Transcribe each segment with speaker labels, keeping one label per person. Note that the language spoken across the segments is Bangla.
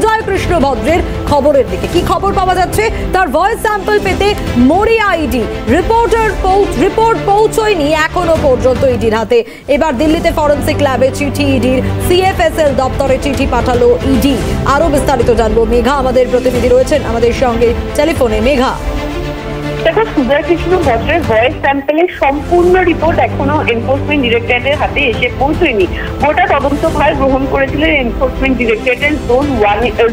Speaker 1: সুজয় কৃষ্ণ ভদ্রের খবরের দিকে। কি খবর পাওয়া যাচ্ছে? তার ভয়েস স্যাম্পল পেতে মরিয়া ইডি। রিপোর্ট পৌঁছয়নি এখনো পর্যন্ত ইডির হাতে। এবার দিল্লিতে ফরেন্সিক ল্যাবে চিঠি ইডির, সিএফএসএল দপ্তরে চিঠি পাঠালো ইডি। আরো বিস্তারিত জানবো, মেঘা আমাদের প্রতিনিধি রয়েছেন আমাদের সঙ্গে টেলিফোনে। মেঘা,
Speaker 2: দেখো, সুজয় কৃষ্ণ ভদ্রের ভয়েস স্যাম্পলের সম্পূর্ণ রিপোর্ট এখনো এনফোর্সমেন্ট ডিরেক্টরেটের হাতে এসে পৌঁছয়নি। গোটা তদন্ত ভার গ্রহণ করেছিলেন এনফোর্সমেন্ট ডিরেক্টরেটের জোন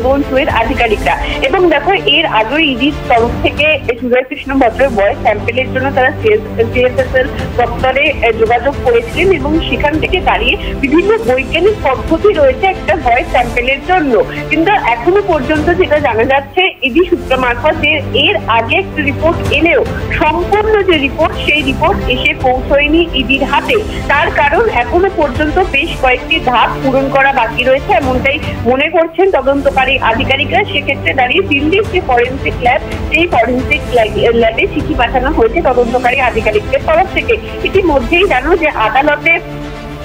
Speaker 2: 2 এর আধিকারিকরা। এবং দেখো, এর আগে ইডির তরফ থেকে সুজয় কৃষ্ণ ভদ্রের ভয়েস স্যাম্পলের জন্য তারা সিএফএসএল দপ্তরে যোগাযোগ করেছিলেন এবং সেখান থেকে দাঁড়িয়ে বিভিন্ন বৈজ্ঞানিক পদ্ধতি রয়েছে একটা ভয়েস স্যাম্পলের জন্য। কিন্তু এখনো পর্যন্ত যেটা জানা যাচ্ছে ইডি সূত্র মারফত যে এর আগে একটা রিপোর্ট এলেও সম্পূর্ণ যে রিপোর্ট সেই রিপোর্ট এসে পৌঁছয়নি ইডির হাতে। তার কারণ এখনো পর্যন্ত বেশ কয়েকটি ধাপ পূরণ করা বাকি রয়েছে, এমনটাই মনে করছেন তদন্তকারী আধিকারিকরা। সেক্ষেত্রে দাঁড়িয়ে দিল্লির যে ফরেন্সিক ল্যাব, সেই ফরেন্সিক ল্যাবে চিঠি পাঠানো হয়েছে তদন্তকারী আধিকারিকদের তরফ থেকে। ইতিমধ্যেই জানো যে আদালতে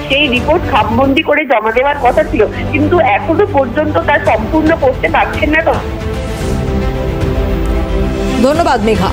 Speaker 2: সেই রিপোর্ট খামবন্দি করে জমা দেওয়ার কথা ছিল, কিন্তু এখনো পর্যন্ত তা সম্পূর্ণ করতে পারছেন না।
Speaker 1: ধন্যবাদ মেঘা।